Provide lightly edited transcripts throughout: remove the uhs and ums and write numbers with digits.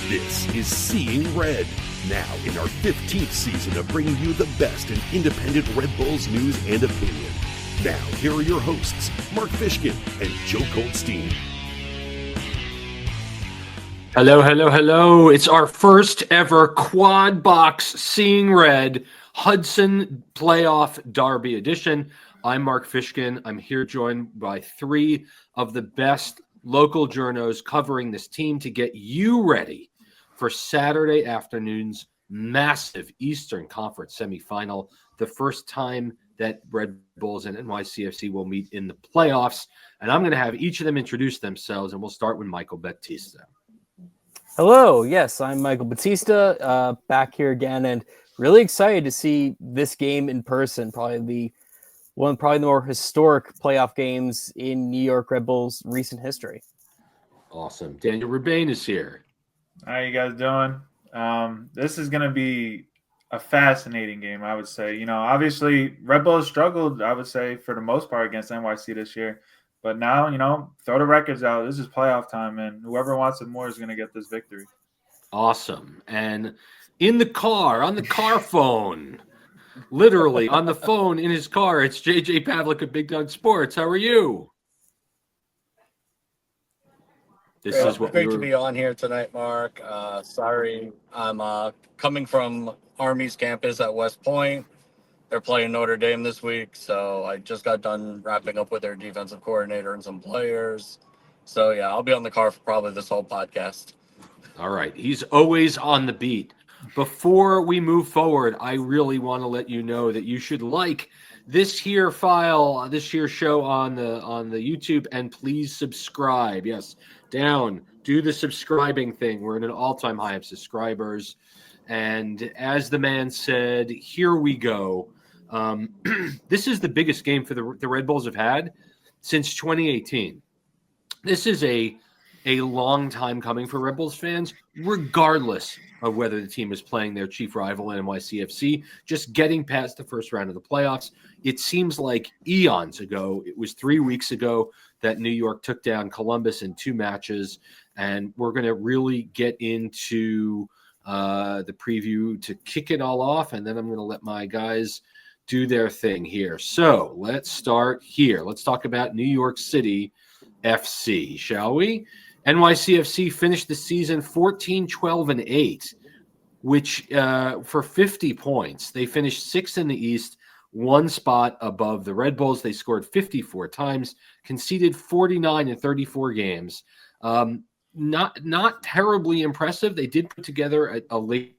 This is Seeing Red, now in our 15th season of bringing you the best in independent Red Bulls news and opinion. Now, here are your hosts, Mark Fishkin and Joe Goldstein. Hello, hello, hello. It's our first ever quad box Seeing Red Hudson Playoff Derby edition. I'm Mark Fishkin. I'm here joined by three of the best local journos covering this team to get you ready for Saturday afternoon's massive Eastern Conference semifinal, the first time that Red Bulls and NYCFC will meet in the playoffs. And I'm going to have each of them introduce themselves, and we'll start with Michael Battista. Hello, yes, I'm Michael Battista, back here again, and really excited to see this game in person. Probably the more historic playoff games in New York Red Bulls recent history. Awesome. Daniel Rebain is here. How you guys doing? This is going to be a fascinating game, I would say. You know, obviously, Red Bulls struggled, I would say, for the most part against NYC this year. But now, you know, throw the records out. This is playoff time, and whoever wants it more is going to get this victory. Awesome. And in the car, on the car phone, literally on the phone in his car, it's JJ Pavlick of Big Dog Sports. How are you? This is what great to be on here tonight, Mark. Sorry, I'm coming from Army's campus at West Point. They're playing Notre Dame this week, so I just got done wrapping up with their defensive coordinator and some players. So, yeah, I'll be on the car for probably this whole podcast. All right. He's always on the beat. Before we move forward, I really want to let you know that you should like this here file, this here show on the YouTube, and please subscribe. Yes, down. Do the subscribing thing. We're at an all-time high of subscribers. And as the man said, here we go. This is the biggest game for the Red Bulls have had since 2018. This is a long time coming for Red Bulls fans, regardless of whether the team is playing their chief rival NYCFC, just getting past the first round of the playoffs. It seems like eons ago, it was 3 weeks ago that New York took down Columbus in 2 matches, and we're going to really get into the preview to kick it all off, and then I'm going to let my guys do their thing here. So let's start here. Let's talk about New York City FC, shall we? NYCFC finished the season 14-12-8, which for 50 points. They finished 6th in the East, 1 spot above the Red Bulls. They scored 54 times, conceded 49 in 34 games. Not terribly impressive. They did put together a late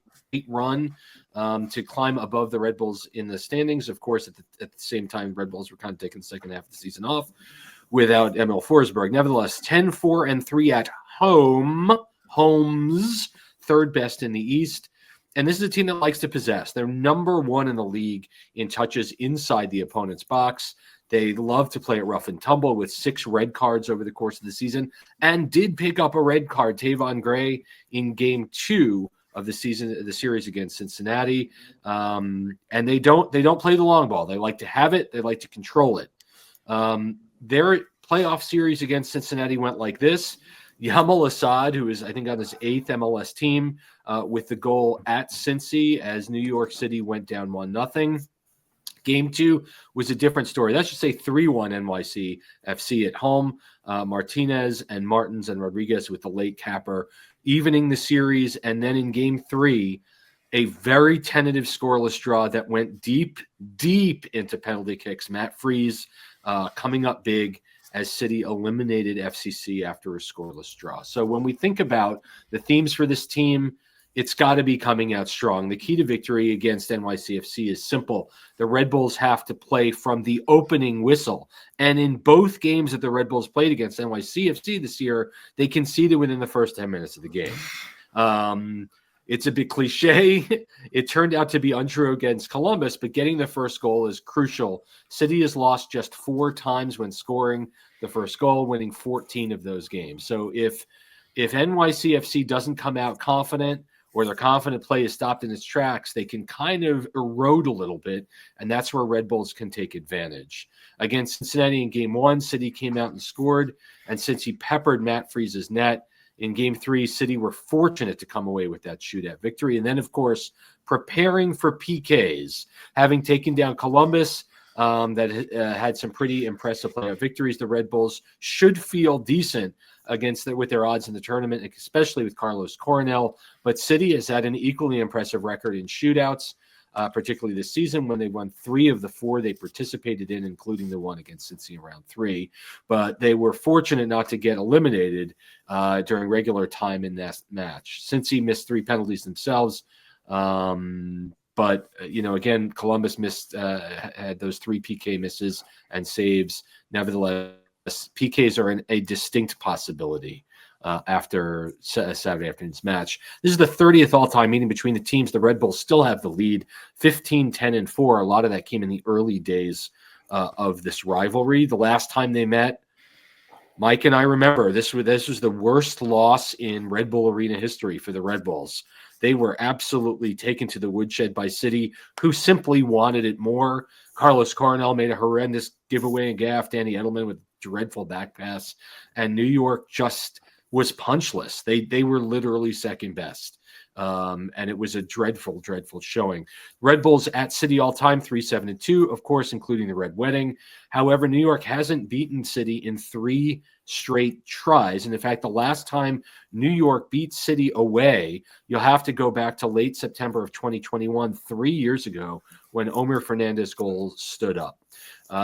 run to climb above the Red Bulls in the standings. Of course, at the same time, Red Bulls were kind of taking the second half of the season off without Emil Forsberg. Nevertheless, 10-4-3 at homes, third best in the East. And this is a team that likes to possess. They're number 1 in the league in touches inside the opponent's box. They love to play it rough and tumble with 6 red cards over the course of the season, and did pick up a red card, Tavon Gray, in game 2 of the series against Cincinnati. And they don't play the long ball. They like to have it. They like to control it. Their playoff series against Cincinnati went like this. Yamal Assad, who is, I think, on his 8th MLS team, with the goal at Cincy as New York City went down 1-0. Game 2 was a different story. That should say 3-1 NYC FC at home. Martinez and Martins and Rodriguez with the late capper evening the series. And then in game 3, a very tentative scoreless draw that went deep into penalty kicks. Matt Freese coming up big as City eliminated FCC after a scoreless draw. So when we think about the themes for this team, it's got to be coming out strong. The key to victory against NYCFC is simple. The Red Bulls have to play from the opening whistle. And in both games that the Red Bulls played against NYCFC this year, they conceded within the first 10 minutes of the game. It's a bit cliche. It turned out to be untrue against Columbus, but getting the first goal is crucial. City has lost just 4 times when scoring the first goal, winning 14 of those games. So if NYCFC doesn't come out confident, or their confident play is stopped in its tracks, they can kind of erode a little bit, and that's where Red Bulls can take advantage. Against Cincinnati in Game 1, City came out and scored, and since he peppered Matt Freese's net, in Game 3, City were fortunate to come away with that shootout victory. And then, of course, preparing for PKs, having taken down Columbus, that had some pretty impressive playoff victories. The Red Bulls should feel decent with their odds in the tournament, especially with Carlos Coronel. But City has had an equally impressive record in shootouts, particularly this season when they won 3 of the 4 they participated in, including the one against Cincy in round 3. But they were fortunate not to get eliminated during regular time in that match. Cincy missed 3 penalties themselves. But, again, Columbus had those 3 PK misses and saves. Nevertheless, PKs are a distinct possibility after Saturday afternoon's match. This is the 30th all-time meeting between the teams. The Red Bulls still have the lead, 15-10-4. A lot of that came in the early days of this rivalry. The last time they met, Mike and I remember this was the worst loss in Red Bull Arena history for the Red Bulls. They were absolutely taken to the woodshed by City, who simply wanted it more. Carlos Coronel made a horrendous giveaway and gaff. Danny Edelman with dreadful back pass. And New York just was punchless. They were literally second best. And it was a dreadful, dreadful showing. Red Bulls at City all-time, 3-7-2, of course, including the Red Wedding. However, New York hasn't beaten City in 3 straight tries. And in fact, the last time New York beat City away, you'll have to go back to late September of 2021, 3 years ago, when Omer Fernandez goal stood up.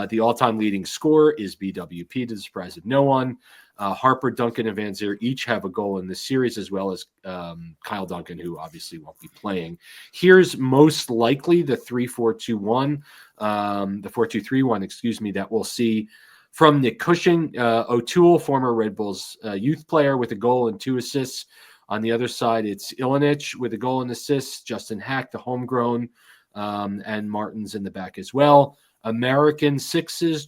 The all-time leading scorer is BWP, to the surprise of no one. Harper, Duncan, and Van Zier each have a goal in this series, as well as Kyle Duncan, who obviously won't be playing. Here's most likely the 3-4-2-1, the 4-2-3-1, that we'll see from Nick Cushing. O'Toole, former Red Bulls youth player, with a goal and 2 assists. On the other side, it's Ilinich with a goal and assists, Justin Hack, the homegrown, and Martin's in the back as well. American sixes,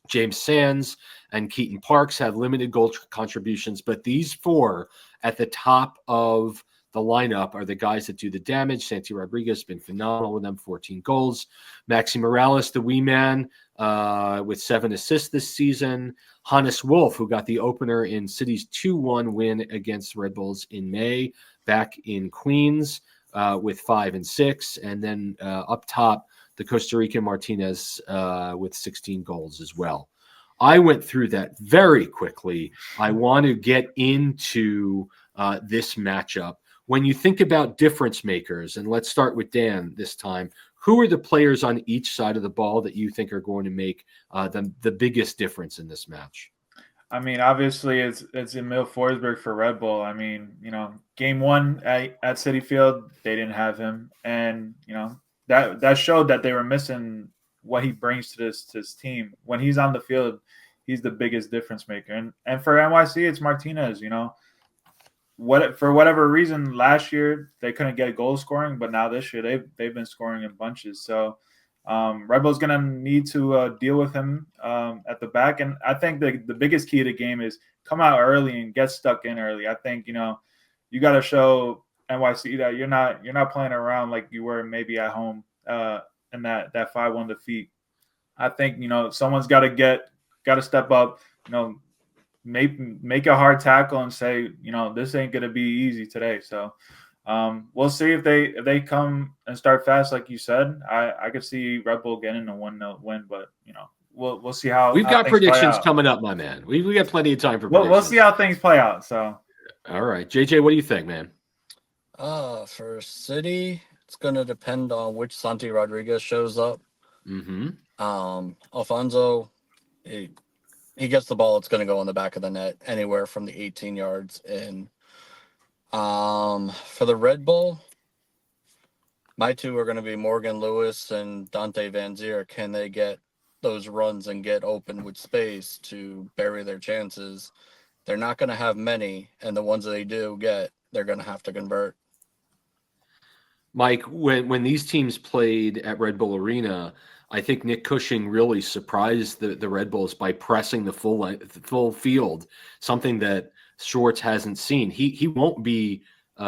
James Sands and Keaton Parks have limited goal contributions, but these 4 at the top of the lineup are the guys that do the damage. Santi Rodriguez has been phenomenal with them, 14 goals. Maxi Morales, the wee man, with 7 assists this season. Hannes Wolf, who got the opener in City's 2-1 win against Red Bulls in May, back in Queens, with 5 and 6. And then up top, the Costa Rican Martinez with 16 goals as well. I went through that very quickly. I want to get into this matchup. When you think about difference makers, and let's start with Dan this time, who are the players on each side of the ball that you think are going to make the biggest difference in this match? I mean, obviously, it's Emil Forsberg for Red Bull. I mean, Game 1 at Citi Field, they didn't have him, and that showed that they were missing what he brings to this team. When he's on the field, he's the biggest difference maker. And for NYC, it's Martinez. For whatever reason, last year they couldn't get goal scoring, but now this year they've been scoring in bunches. So Red Bull's gonna need to deal with him at the back. And I think the biggest key to the game is come out early and get stuck in early. I think you got to show NYC that you're not playing around like you were maybe at home in that 5-1 defeat. I think someone's got to step up, make a hard tackle and say this ain't gonna be easy today. So we'll see if they come and start fast like you said. I could see Red Bull getting a 1-0 win, but we'll see how we've got predictions coming up, my man. We got plenty of time for predictions. We'll see how things play out. So all right, JJ, what do you think, man? For City, it's going to depend on which Santi Rodriguez shows up. Mm-hmm. Alfonso, he gets the ball, it's going to go in the back of the net, anywhere from the 18 yards in. For the Red Bull, my 2 are going to be Morgan Lewis and Dante Van Zier. Can they get those runs and get open with space to bury their chances? They're not going to have many, and the ones that they do get, they're going to have to convert. Mike, when these teams played at Red Bull Arena, I think Nick Cushing really surprised the Red Bulls by pressing the full field, something that Schwartz hasn't seen. He won't be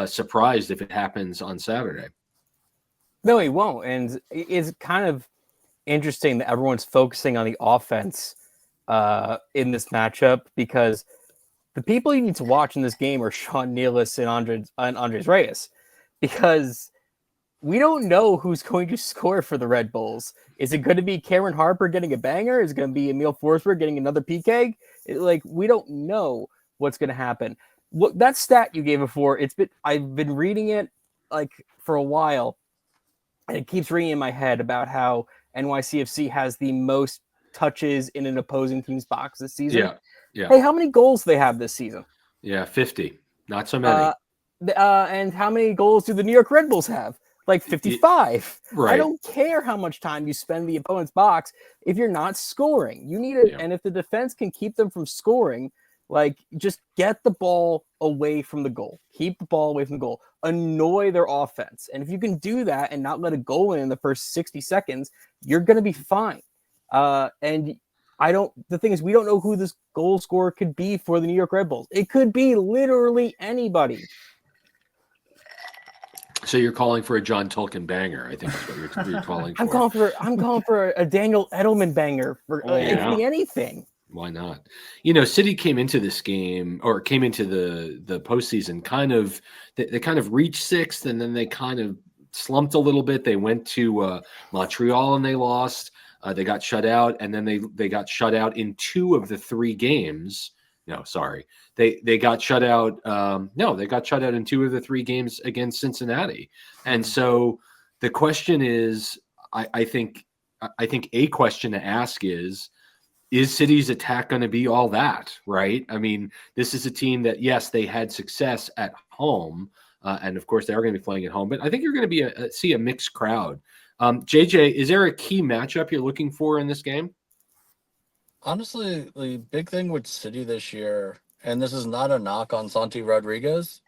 surprised if it happens on Saturday. No, he won't. And it's kind of interesting that everyone's focusing on the offense in this matchup, because the people you need to watch in this game are Sean Nealis and Andres Reyes, because we don't know who's going to score for the Red Bulls. Is it going to be Cameron Harper getting a banger? Is it going to be Emil Forsberg getting another PK? We don't know what's going to happen. What that stat you gave before, I've been reading it for a while, and it keeps ringing in my head about how NYCFC has the most touches in an opposing team's box this season. Yeah. Hey, how many goals do they have this season? Yeah, 50. Not so many. And how many goals do the New York Red Bulls have? 55. Right. I don't care how much time you spend in the opponent's box if you're not scoring. You need it, and if the defense can keep them from scoring, just get the ball away from the goal. Keep the ball away from the goal. Annoy their offense. And if you can do that and not let a goal in the first 60 seconds, you're going to be fine. And the thing is, we don't know who this goal scorer could be for the New York Red Bulls. It could be literally anybody. So you're calling for a John Tolkien banger? I think that's what you're calling for. I'm calling for a Daniel Edelman banger for it could be anything. Why not? City came into this game, or came into the postseason they kind of reached sixth, and then they kind of slumped a little bit. They went to Montreal and they lost. They got shut out, and then they got shut out in 2 of the 3 games. No, sorry. They got shut out. They got shut out in 2 of the 3 games against Cincinnati. And so the question is, I think a question to ask is City's attack going to be all that, right? I mean, this is a team that, yes, they had success at home, and of course they are going to be playing at home, but I think you're going to see a mixed crowd. JJ, is there a key matchup you're looking for in this game? Honestly, the big thing with City this year, and this is not a knock on Santi Rodriguez,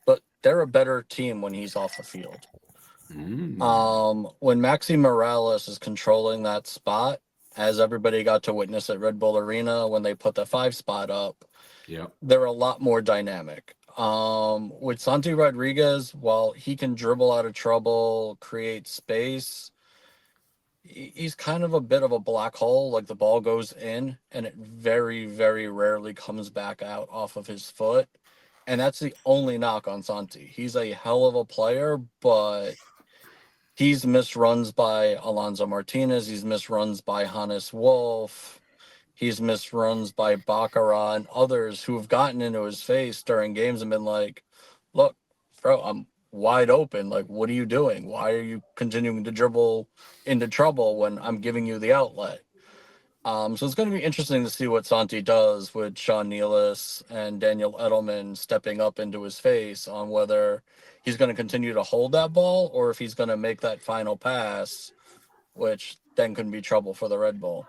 but they're a better team when he's off the field. When Maxi Morales is controlling that spot, as everybody got to witness at Red Bull Arena when they put the 5 spot up, they're a lot more dynamic. With Santi Rodriguez, while he can dribble out of trouble, create space, he's kind of a bit of a black hole. The ball goes in and it very, very rarely comes back out off of his foot. And that's the only knock on Santi. He's a hell of a player, but he's missed runs by Alonso Martinez. He's missed runs by Hannes Wolf. He's missed runs by Baccarat and others who have gotten into his face during games and been like, look, bro, I'm wide open. What are you doing? Why are you continuing to dribble into trouble when I'm giving you the outlet? So it's going to be interesting to see what Santi does with Sean Nealis and Daniel Edelman stepping up into his face on whether he's going to continue to hold that ball or if he's going to make that final pass, which then could be trouble for the Red Bull.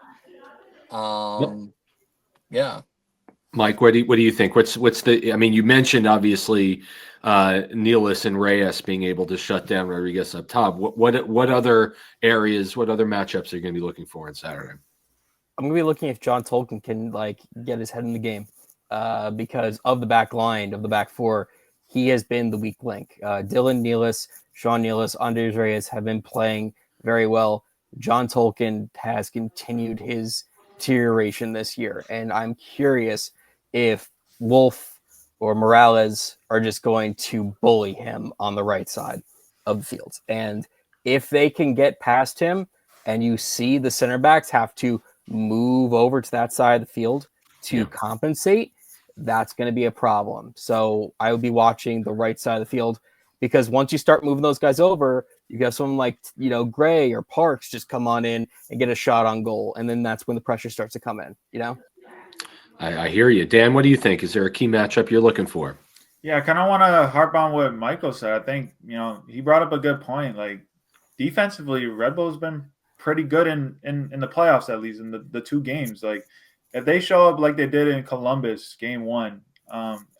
Yeah. Mike, what do you think? What's the? I mean, you mentioned obviously Nealis and Reyes being able to shut down Rodriguez up top. What other areas? What other matchups are you going to be looking for on Saturday? I'm going to be looking if John Tolkien can get his head in the game, because of the back line, of the back 4, he has been the weak link. Dylan Nealis, Sean Nealis, Andres Reyes have been playing very well. John Tolkien has continued his deterioration this year, and I'm curious if Wolf or Morales are just going to bully him on the right side of the field. And if they can get past him and you see the center backs have to move over to that side of the field to compensate, that's going to be a problem. So I would be watching the right side of the field, because once you start moving those guys over, you got someone like, Gray or Parks just come on in and get a shot on goal. And then that's when the pressure starts to come in, I hear you. Dan, what do you think? Is there a key matchup you're looking for? Yeah, I kind of want to harp on what Michael said. I think, he brought up a good point. Defensively, Red Bull's been pretty good in the playoffs, at least in the 2 games. If they show up like they did in Columbus game 1,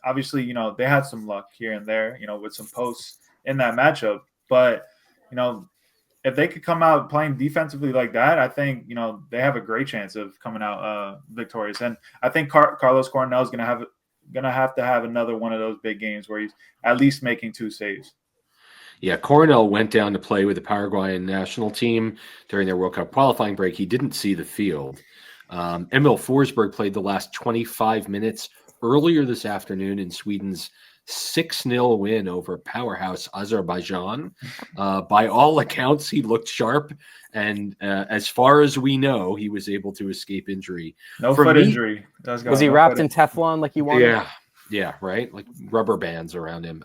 obviously, they had some luck here and there, with some posts in that matchup. But, if they could come out playing defensively like that, I think, they have a great chance of coming out victorious. And I think Carlos Coronel is going to have to have another one of those big games where he's at least making 2 saves. Yeah, Coronel went down to play with the Paraguayan national team during their World Cup qualifying break. He didn't see the field. Emil Forsberg played the last 25 minutes earlier this afternoon in Sweden's 6-0 win over powerhouse Azerbaijan. By all accounts, he looked sharp, and as far as we know, he was able to escape injury. No foot injury. Was he wrapped in Teflon like you wanted? Yeah, right? Like rubber bands around him.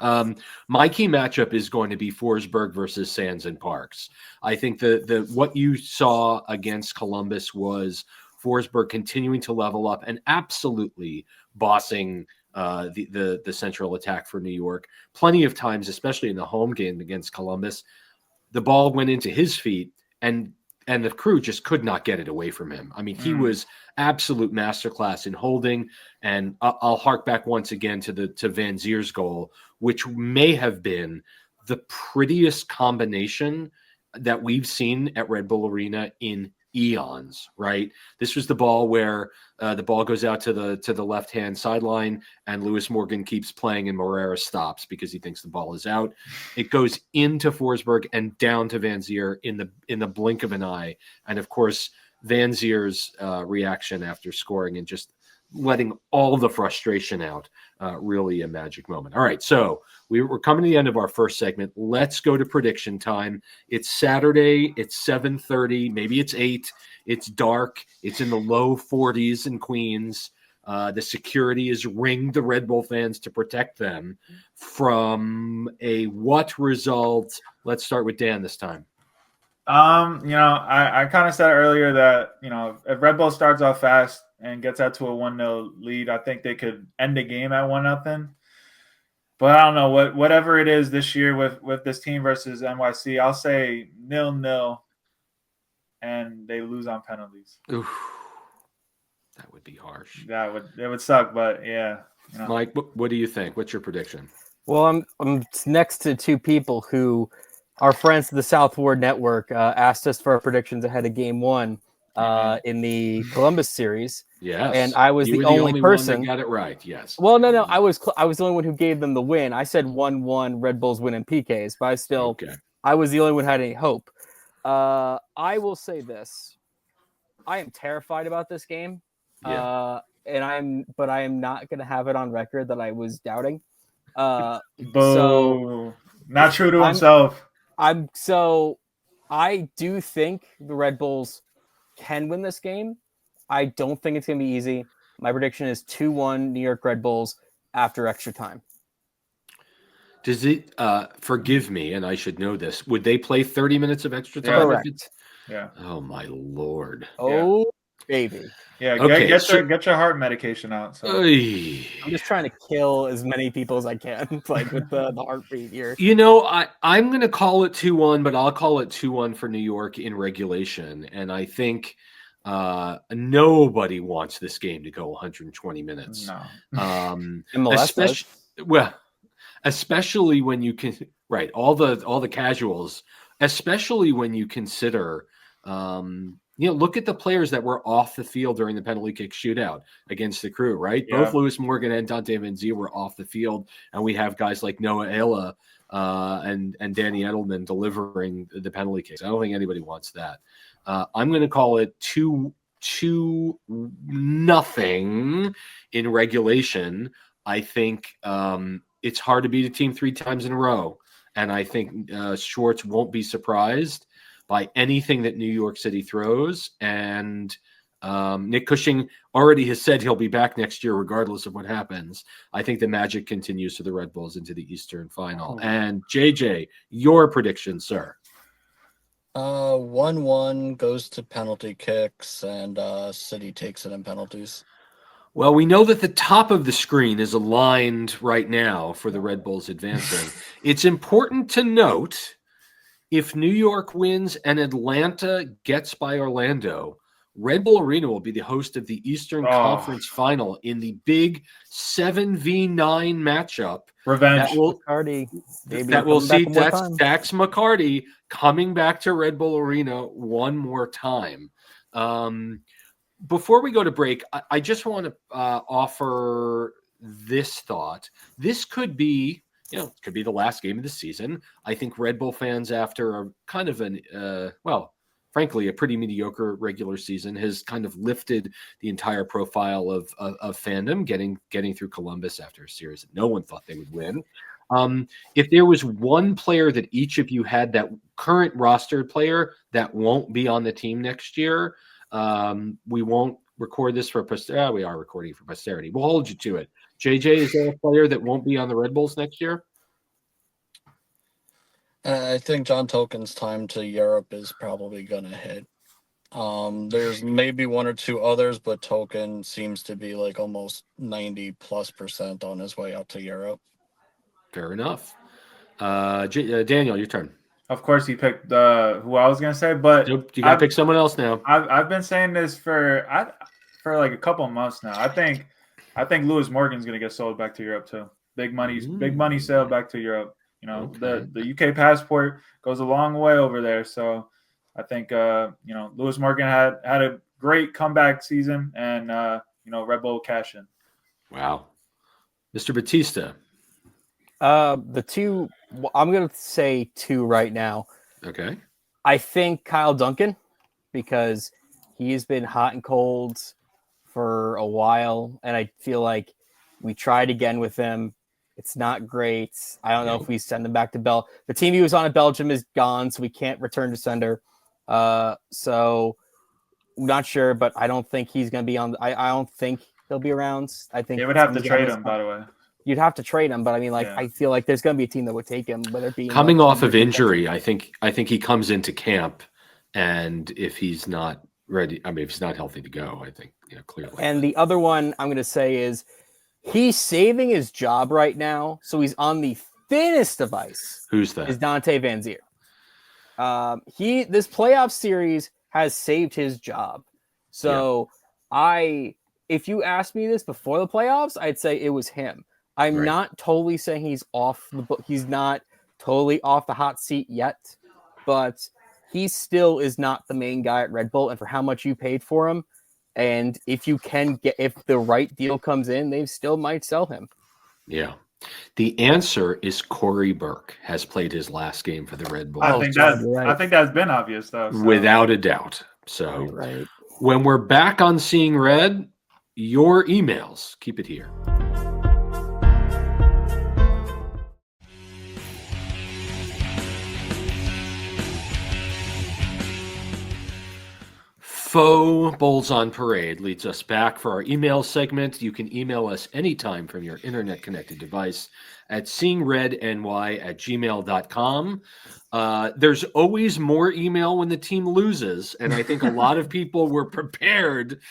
My key matchup is going to be Forsberg versus Sands and Parks. I think the what you saw against Columbus was Forsberg continuing to level up and absolutely bossing the central attack for New York. Plenty of times, especially in the home game against Columbus, the ball went into his feet and the crew just could not get it away from him. I mean, he was absolute masterclass in holding. And I'll hark back once again to Van Zier's goal, which may have been the prettiest combination that we've seen at Red Bull Arena in eons, right? This was the ball where the ball goes out to the left-hand sideline and Lewis Morgan keeps playing and Morera stops because he thinks the ball is out. It goes into Forsberg and down to Van Zier in the blink of an eye. And of course, Van Zier's reaction after scoring and just letting all the frustration out, really a magic moment. All right, so we're coming to the end of our first segment. Let's go to prediction time. It's Saturday. It's 7:30. Maybe it's 8. It's dark. It's in the low 40s in Queens. The security is ringed the Red Bull fans to protect them from a what result? Let's start with Dan this time. I kind of said earlier that, if Red Bull starts off fast and gets out to a 1-0 lead, I think they could end the game at 1-0. But I don't know whatever it is this year with this team versus NYC. I'll say 0-0, and they lose on penalties. Oof, that would be harsh. It would suck, but yeah. Mike, what do you think? What's your prediction? Well, I'm next to two people who are friends of the South Ward Network. Asked us for our predictions ahead of Game 1 in the Columbus series. Yes, and I was the only person one that got it right. Yes. Well, no, I was the only one who gave them the win. I said 1-1 Red Bulls win in PKs, but I was the only one who had any hope. I will say this: I am terrified about this game. Yeah. I am not going to have it on record that I was doubting. Not true to himself. I do think the Red Bulls can win this game. I don't think it's going to be easy. My prediction is 2-1 New York Red Bulls after extra time. Does it, forgive me, and I should know this, would they play 30 minutes of extra time? Correct. Yeah. Oh, my Lord. Oh, baby. Yeah, okay, get your heart medication out. So. I'm just trying to kill as many people as I can, like with the heartbeat here. I'm going to call it 2-1, but I'll call it 2-1 for New York in regulation. And I think nobody wants this game to go 120 minutes. No. Especially when you can, right, all the casuals, especially when you consider look at the players that were off the field during the penalty kick shootout against the Crew, right? Yeah. Both Lewis Morgan and Dante Van Zee were off the field, and we have guys like Noah Ayla and Danny Edelman delivering the penalty kicks. I don't think anybody wants that. I'm going to call it 2-0 in regulation. I think it's hard to beat a team 3 times in a row, and I think Schwartz won't be surprised by anything that New York City throws. And Nick Cushing already has said he'll be back next year regardless of what happens. I think the magic continues to the Red Bulls into the Eastern Final. And JJ, your prediction, sir? 1-1 goes to penalty kicks, and City takes it in penalties. Well, we know that the top of the screen is aligned right now for the Red Bulls advancing. It's important to note, if New York wins and Atlanta gets by Orlando, Red Bull Arena will be the host of the Eastern Conference Final in the big 7v9 matchup. Revenge. That will see Dax McCarty coming back to Red Bull Arena one more time. Before we go to break, I just want to offer this thought. This could be, it could be the last game of the season. I think Red Bull fans, after a kind of frankly, a pretty mediocre regular season, has kind of lifted the entire profile of fandom, getting through Columbus after a series that no one thought they would win. If there was one player that each of you had, that current rostered player that won't be on the team next year, we won't record this for posterity. We are recording for posterity. We'll hold you to it. JJ, is there a player that won't be on the Red Bulls next year? I think John Token's time to Europe is probably going to hit. There's maybe one or two others, but Token seems to be like almost 90+% on his way out to Europe. Fair enough. Daniel, your turn. Of course, he picked who I was gonna say, but you gotta pick someone else now. I've been saying this for like a couple of months now. I think Lewis Morgan's gonna get sold back to Europe too. Big money sale back to Europe. You know, Okay. the UK passport goes a long way over there. So I think Lewis Morgan had a great comeback season, and Red Bull cash in. Wow, Mr. Battista. The two, I'm going to say two right now. Okay. I think Kyle Duncan, because he's been hot and cold for a while, and I feel like we tried again with him. It's not great. I don't know if we send him back to the team he was on in Belgium is gone, so we can't return to sender. So I'm not sure, but I don't think he's going to be on. I don't think he'll be around. I think they would have to trade him, by the way. You'd have to trade him, but I mean, I feel like there's going to be a team that would take him, whether it be coming off of injury. I think he comes into camp, and if he's not ready, if he's not healthy to go, I think clearly. And the other one I'm going to say is he's saving his job right now, so he's on the thinnest of ice. Who's that? Is Dante Van Zier. This playoff series has saved his job. So if you asked me this before the playoffs, I'd say it was him. I'm not totally saying he's off the book. He's not totally off the hot seat yet, but he still is not the main guy at Red Bull. And for how much you paid for him, and if the right deal comes in, they still might sell him. Yeah. The answer is Corey Burke has played his last game for the Red Bulls. I think that's been obvious though. So. Without a doubt. So when we're back on Seeing Red, your emails, keep it here. Faux Bulls on Parade leads us back for our email segment. You can email us anytime from your internet-connected device at seeingredny@gmail.com. There's always more email when the team loses, and I think a lot of people were prepared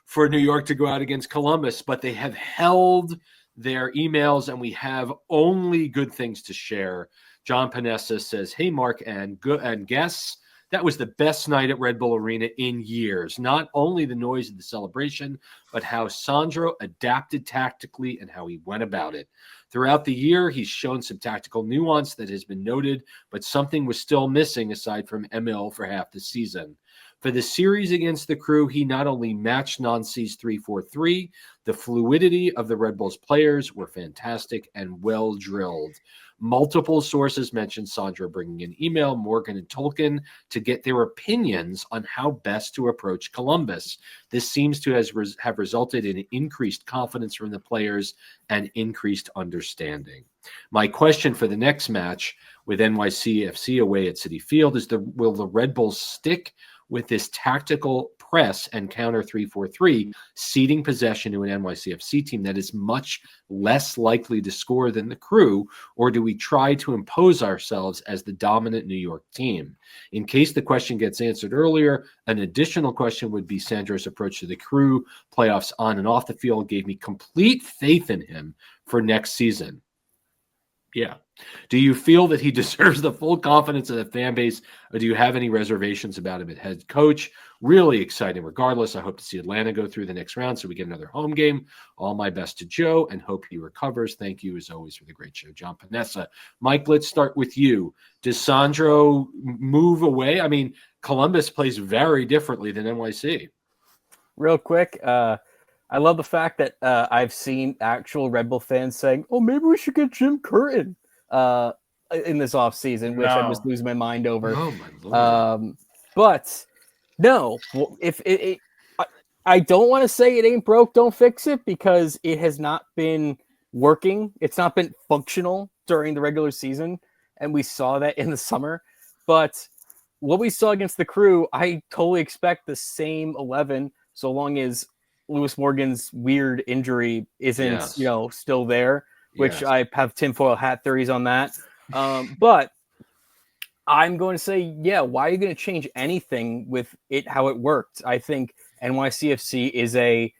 for New York to go out against Columbus, but they have held their emails, and we have only good things to share. John Panessa says, "Hey, Mark and guests. That was the best night at Red Bull Arena in years. Not only the noise of the celebration, but how Sandro adapted tactically and how he went about it. Throughout the year, he's shown some tactical nuance that has been noted, but something was still missing aside from Emil for half the season. For the series against the Crew, he not only matched Nancy's 3-4-3, the fluidity of the Red Bulls players were fantastic and well drilled. Multiple sources mentioned Sandro bringing in email, Morgan and Tolkien to get their opinions on how best to approach Columbus. This seems to have resulted in increased confidence from the players and increased understanding. My question for the next match with NYCFC away at Citi Field is will the Red Bulls stick with this tactical press and counter 3-4-3, ceding possession to an NYCFC team that is much less likely to score than the Crew, or do we try to impose ourselves as the dominant New York team? In case the question gets answered earlier, an additional question would be Sandro's approach to the Crew playoffs on and off the field gave me complete faith in him for next season. Yeah. Do you feel that he deserves the full confidence of the fan base, or do you have any reservations about him at head coach? Really exciting regardless. I hope to see Atlanta go through the next round so we get another home game. All my best to Joe and hope he recovers. Thank you as always for the great show, John Panessa. Mike, let's start with you. Does Sandro move away? I mean, Columbus plays very differently than NYC. Real quick, I love the fact that I've seen actual Red Bull fans saying, "Oh, maybe we should get Jim Curtin in this offseason," which I just lose my mind over. Oh my Lord. But No, well, if I don't want to say it ain't broke, don't fix it, because it has not been working. It's not been functional during the regular season, and we saw that in the summer. But what we saw against the Crew, I totally expect the same 11, so long as Lewis Morgan's weird injury isn't, still there, which I have tinfoil hat theories on that. But I'm going to say, why are you going to change anything with it, how it worked? I think NYCFC is a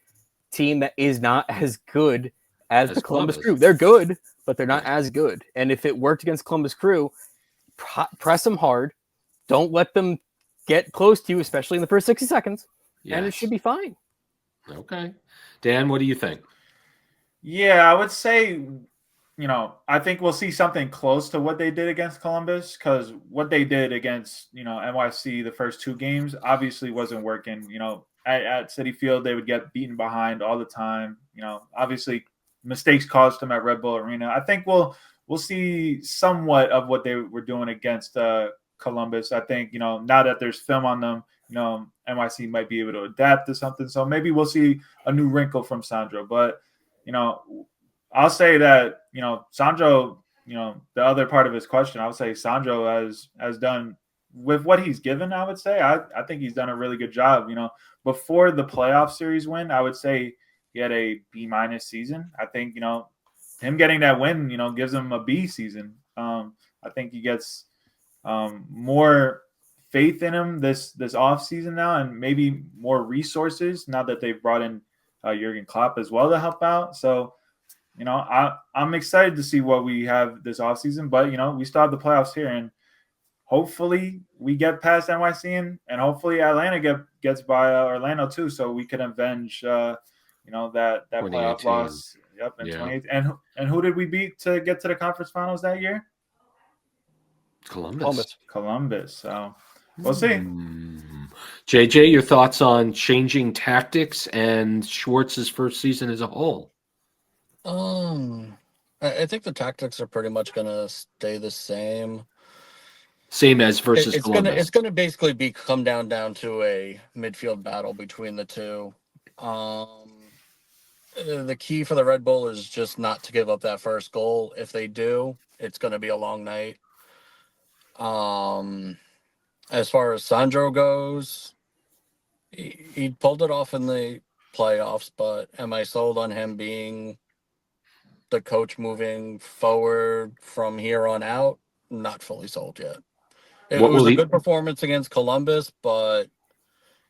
team that is not as good as the Columbus Crew. They're good, but they're not as good. And if it worked against Columbus Crew, press them hard. Don't let them get close to you, especially in the first 60 seconds, and it should be fine. Okay. Dan, what do you think? Yeah, I would say, I think we'll see something close to what they did against Columbus, because what they did against, NYC the first two games obviously wasn't working. At Citi Field, they would get beaten behind all the time. Obviously mistakes caused them at Red Bull Arena. I think we'll see somewhat of what they were doing against Columbus. I think, now that there's film on them, NYC might be able to adapt to something. So maybe we'll see a new wrinkle from Sandro. But, I'll say that, Sandro, the other part of his question, I would say Sandro has done with what he's given. I would say, I think he's done a really good job. Before the playoff series win, I would say he had a B- season. I think, him getting that win, gives him a B season. I think he gets more faith in him this off season now, and maybe more resources now that they've brought in Jurgen Klopp as well to help out. So, I'm excited to see what we have this off season, but we still have the playoffs here, and hopefully we get past NYC, and hopefully Atlanta gets by Orlando too, so we can avenge that playoff loss. Yep, in 2018. And who did we beat to get to the conference finals that year? Columbus. So we'll see. JJ, your thoughts on changing tactics and Schwartz's first season as a whole? I think the tactics are pretty much going to stay the same. Same as versus Columbus. It's going to basically come down to a midfield battle between the two. The key for the Red Bull is just not to give up that first goal. If they do, it's going to be a long night. As far as Sandro goes, he pulled it off in the playoffs, but am I sold on him being the coach moving forward from here on out? Not fully sold yet. It was a good performance against Columbus, but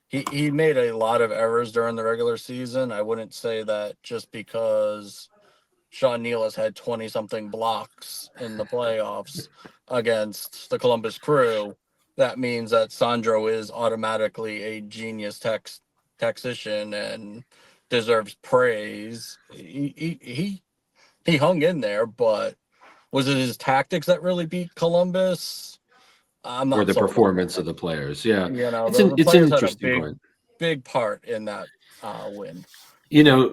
he made a lot of errors during the regular season. I wouldn't say that just because Sean Nealis had 20-something blocks in the playoffs against the Columbus Crew, that means that Sandro is automatically a genius tactician and deserves praise. He hung in there, but was it his tactics that really beat Columbus? I'm not. Or the performance of the players. Yeah, it's an interesting point. Big part in that win.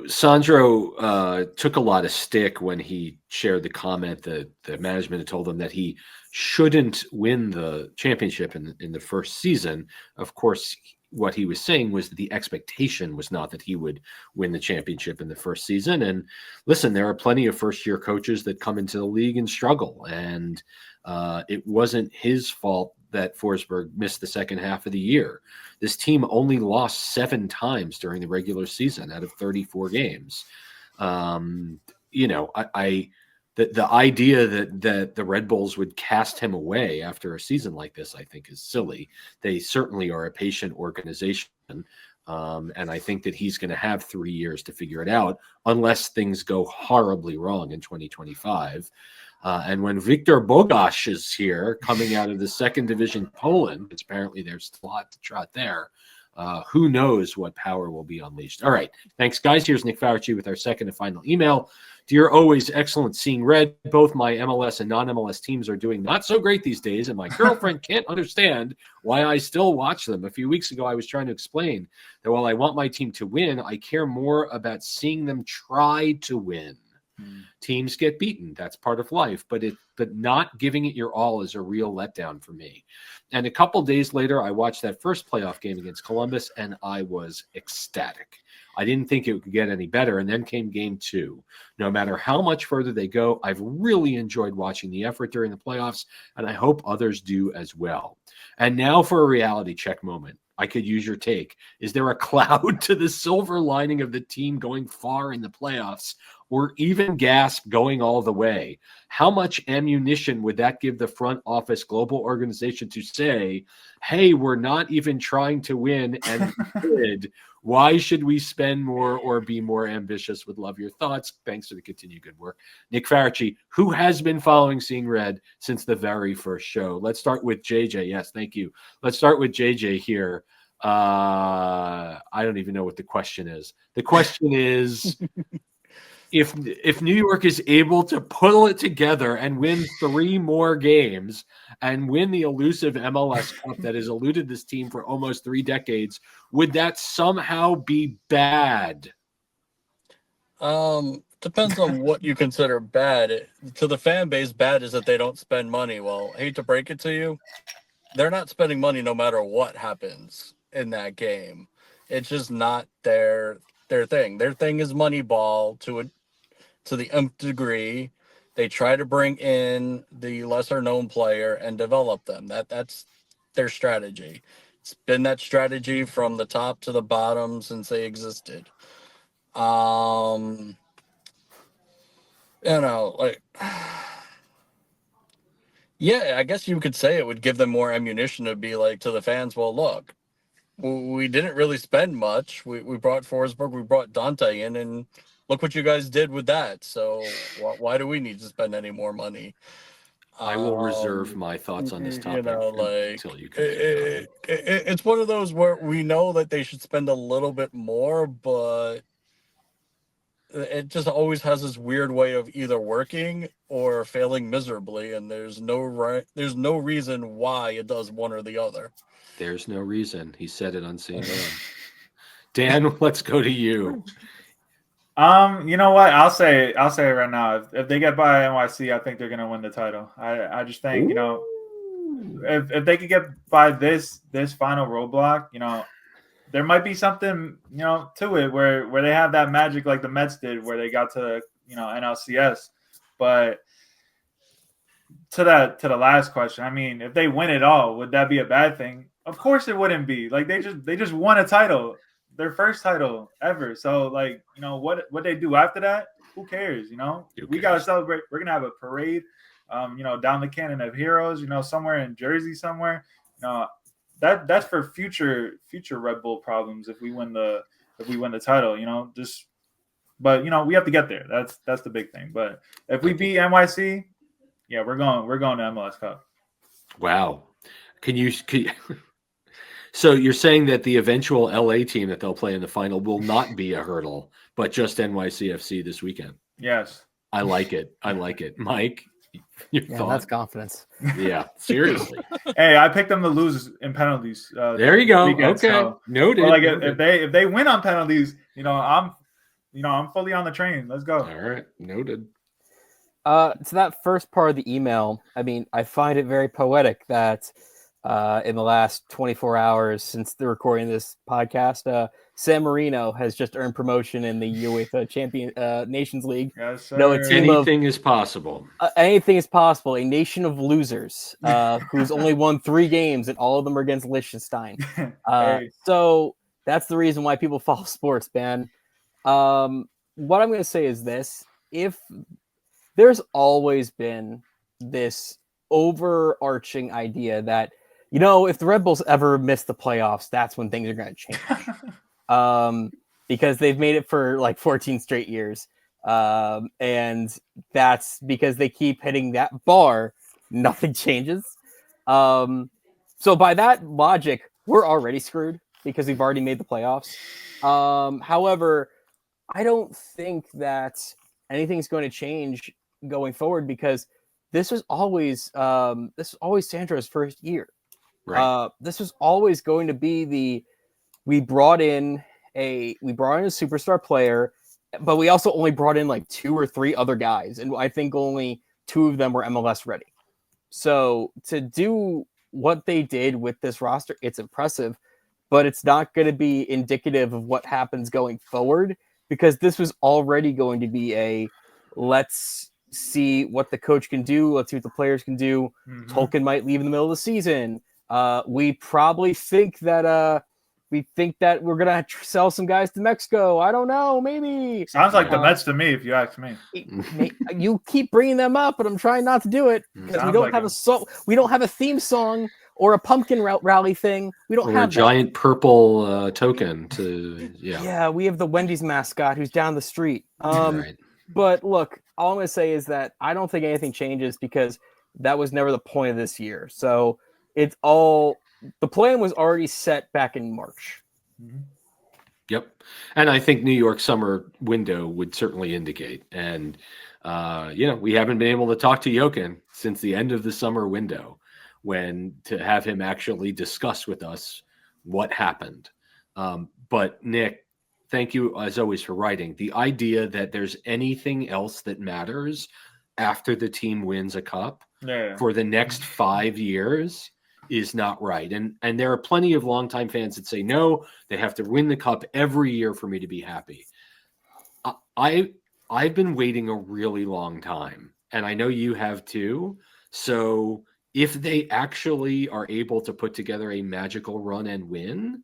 Sandro took a lot of stick when he shared the comment that the management had told him that he shouldn't win the championship in the first season. Of course, what he was saying was that the expectation was not that he would win the championship in the first season. And listen, there are plenty of first-year coaches that come into the league and struggle. And it wasn't his fault that Forsberg missed the second half of the year. This team only lost 7 times during the regular season out of 34 games. The idea that the Red Bulls would cast him away after a season like this, I think, is silly. They certainly are a patient organization. And I think that he's going to have 3 years to figure it out unless things go horribly wrong in 2025. And when Victor Bogash is here, coming out of the second division Poland, because apparently there's a lot to trot there, who knows what power will be unleashed. All right. Thanks, guys. Here's Nick Fauci with our second and final email. Dear always excellent seeing red. Both my MLS and non-MLS teams are doing not so great these days, and my girlfriend can't understand why I still watch them. A few weeks ago, I was trying to explain that while I want my team to win, I care more about seeing them try to win. Teams get beaten. That's part of life, but not giving it your all is a real letdown for me. And a couple days later, I watched that first playoff game against Columbus, and I was ecstatic. I didn't think it could get any better, and then came game 2. No matter how much further they go, I've really enjoyed watching the effort during the playoffs, and I hope others do as well. And now for a reality check moment. I could use your take. Is there a cloud to the silver lining of the team going far in the playoffs, or even gasp going all the way? How much ammunition would that give the front office global organization to say, hey, we're not even trying to win and we did. Why should we spend more or be more ambitious? Would love your thoughts. Thanks for the continued good work. Nick Faracci, who has been following Seeing Red since the very first show. Let's start with JJ. Yes, thank you. Let's start with JJ here. I don't even know what the question is. The question is, if New York is able to pull it together and win 3 more games and win the elusive MLS Cup that has eluded this team for almost 3 decades, would that somehow be bad? Depends on what you consider bad. To the fan base, bad is that they don't spend money. Well, hate to break it to you, they're not spending money no matter what happens in that game. It's just not their thing. Their thing is Moneyball to the nth degree. They try to bring in the lesser known player and develop them. That's their strategy. It's been that strategy from the top to the bottom since they existed. Yeah, I guess you could say it would give them more ammunition to be like to the fans, well, look, we didn't really spend much. We brought Forsberg, we brought Dante in, and look what you guys did with that. So why do we need to spend any more money? I will reserve my thoughts on this topic until you can. It's one of those where we know that they should spend a little bit more, but it just always has this weird way of either working or failing miserably, and there's no reason why it does one or the other. There's no reason. He said it on Seeing Red. Dan, let's go to you. You know what? I'll say it right now. If they get by NYC, I think they're gonna win the title. I just think, you know, if they could get by this final roadblock, you know, there might be something, you know, to it where they have that magic like the Mets did, where they got to, you know, NLCS. But to the last question, I mean, if they win it all, would that be a bad thing? Of course it wouldn't be. Like they just won a title, their first title ever. So like, you know, what they do after that, who cares? You know, we gotta celebrate. We're gonna have a parade, you know, down the Cannon of Heroes, you know, somewhere in Jersey somewhere. You know, that's for future Red Bull problems if we win the title, you know, but you know, we have to get there. That's the big thing. But if we beat NYC, yeah, we're going to MLS Cup. Wow. Can you so you're saying that the eventual LA team that they'll play in the final will not be a hurdle, but just NYCFC this weekend? Yes. I like it. Mike, your thought? That's confidence. Yeah, seriously. Hey, I picked them to lose in penalties. There you go. Weekend, okay. So, noted. Like noted. if they win on penalties, I'm fully on the train. Let's go. All right. Noted. To that first part of the email, I mean, I find it very poetic that in the last 24 hours since the recording of this podcast, San Marino has just earned promotion in the UEFA Nations League. Yes, sir. No, anything is possible. Anything is possible. A nation of losers who's only won 3 games, and all of them are against Liechtenstein. Hey. So that's the reason why people follow sports, man. What I'm going to say is this. If there's always been this overarching idea that, you know, if the Red Bulls ever miss the playoffs, that's when things are going to change. Because they've made it for like 14 straight years. And that's because they keep hitting that bar. Nothing changes. So by that logic, we're already screwed because we've already made the playoffs. However, I don't think that anything's going to change going forward because this was always Sandro's first year. Right. This was always going to be we brought in a superstar player but we also only brought in like 2 or 3 other guys, and I think only 2 of them were MLS ready. So to do what they did with this roster, it's impressive, but it's not going to be indicative of what happens going forward, because this was already going to be a let's see what the coach can do. Let's see what the players can do. Mhm. Tolkien might leave in the middle of the season. We probably think that we're going to sell some guys to Mexico. I don't know. Maybe. Sounds like the Mets to me, if you ask me. You keep bringing them up, but I'm trying not to do it because we don't have we don't have a theme song or a pumpkin rally thing. We don't have a giant purple token to Yeah, we have the Wendy's mascot who's down the street. Right. But look, all I'm going to say is that I don't think anything changes because that was never the point of this year. So it's all the plan was already set back in March. Mm-hmm. Yep. And I think New York summer window would certainly indicate. And, we haven't been able to talk to Jochen since the end of the summer window when to have him actually discuss with us what happened. But Nick, thank you as always for writing. The idea that there's anything else that matters after the team wins a cup for the next 5 years is not right. And there are plenty of longtime fans that say, no, they have to win the cup every year for me to be happy. I've been waiting a really long time, and I know you have too. So if they actually are able to put together a magical run and win,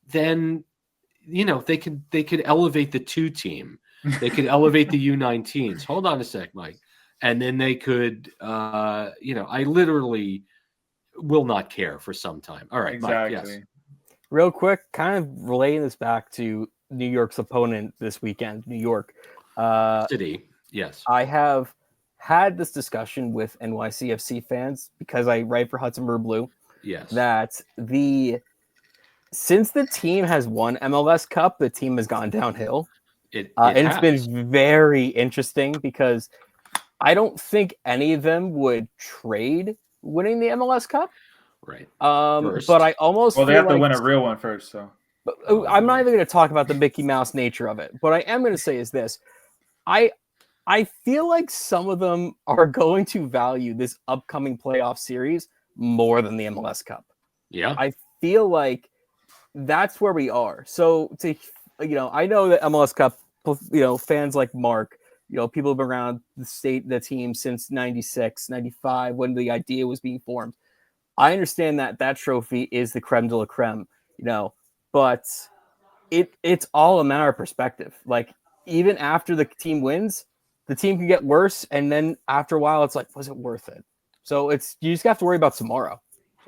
then, they could elevate the 2 team. They could elevate the U19s. Hold on a sec, Mike. And then they could, I literally will not care for some time. All right, exactly. Mike, yes. Real quick, kind of relating this back to New York's opponent this weekend, New York City. Yes, I have had this discussion with NYCFC fans because I write for Hudson Blue. Yes, that since the team has won MLS Cup, the team has gone downhill. It's been very interesting because I don't think any of them would trade winning the MLS Cup. Right. But I almost they have to win a real one first. So I'm not even going to talk about the Mickey Mouse nature of it. What I am going to say is this: I feel like some of them are going to value this upcoming playoff series more than the MLS Cup. Yeah, I feel like that's where we are. So I know that MLS Cup, fans like Mark, people have been around the team since 96, 95, when the idea was being formed. I understand that trophy is the creme de la creme, but it's all a matter of perspective. Like, even after the team wins, the team can get worse. And then after a while, it's like, was it worth it? So you just have to worry about tomorrow.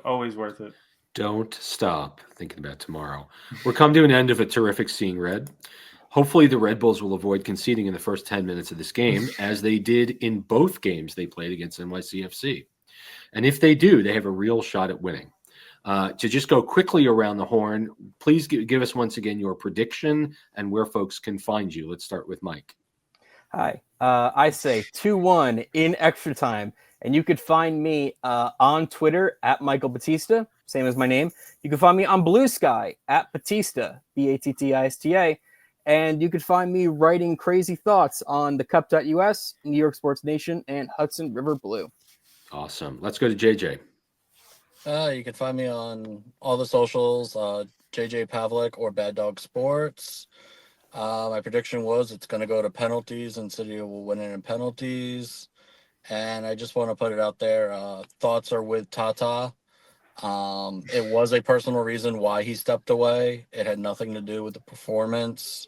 Always worth it. Don't stop thinking about tomorrow. We're come to an end of a terrific Seeing Red. Hopefully the Red Bulls will avoid conceding in the first 10 minutes of this game, as they did in both games they played against NYCFC. And if they do, they have a real shot at winning. To just go quickly around the horn, please give us once again your prediction and where folks can find you. Let's start with Mike. Hi. I say 2-1 in extra time. And you could find me on Twitter at Michael Battista, same as my name. You can find me on Blue Sky at Battista, Battista. And you could find me writing crazy thoughts on thecup.us, New York Sports Nation, and Hudson River Blue. Awesome. Let's go to JJ. You can find me on all the socials, JJ Pavlick or Bad Dog Sports. My prediction was it's going to go to penalties and City will win it in penalties. And I just want to put it out there. Thoughts are with Tata. It was a personal reason why he stepped away. It had nothing to do with the performance.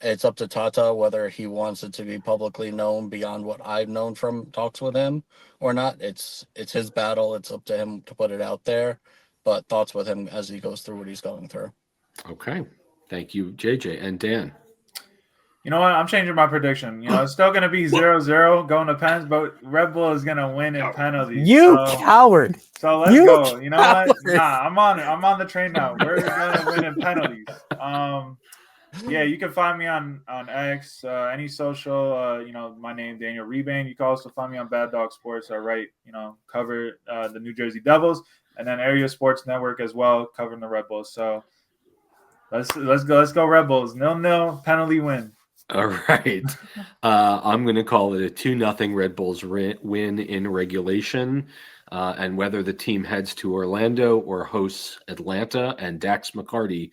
It's up to Tata whether he wants it to be publicly known beyond what I've known from talks with him or not. It's his battle. It's up to him to put it out there. But thoughts with him as he goes through what he's going through. Okay. Thank you, JJ. And Dan. You know what? I'm changing my prediction. It's still going to be 0-0 going to pens, but Red Bull is going to win in penalties. You coward. So let's go. You know what? Nah, I'm on the train now. We're going to win in penalties. Yeah, you can find me on X, any social, my name, Daniel Rebain. You can also find me on Bad Dog Sports. I write, cover the New Jersey Devils, and then Area Sports Network as well, covering the Red Bulls. So let's go Red Bulls. 0-0 penalty win. All right. I'm going to call it a 2-0 Red Bulls win in regulation. And whether the team heads to Orlando or hosts Atlanta and Dax McCarty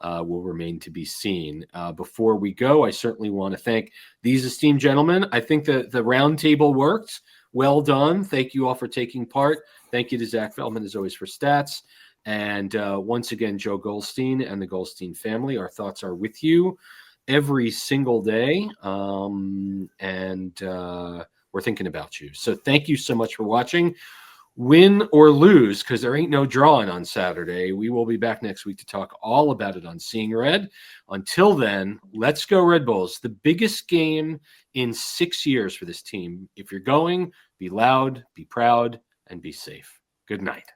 will remain to be seen. Before we go, I certainly want to thank these esteemed gentlemen. I think that the roundtable worked. Well done. Thank you all for taking part. Thank you to Zach Feldman, as always, for stats. And once again, Joe Goldstein and the Goldstein family, our thoughts are with you every single day. And we're thinking about you. So thank you so much for watching. Win or lose, because there ain't no drawing on Saturday. We will be back next week to talk all about it on Seeing Red. Until then, let's go Red Bulls. The biggest game in 6 years for this team. If you're going, be loud, be proud, and be safe. Good night.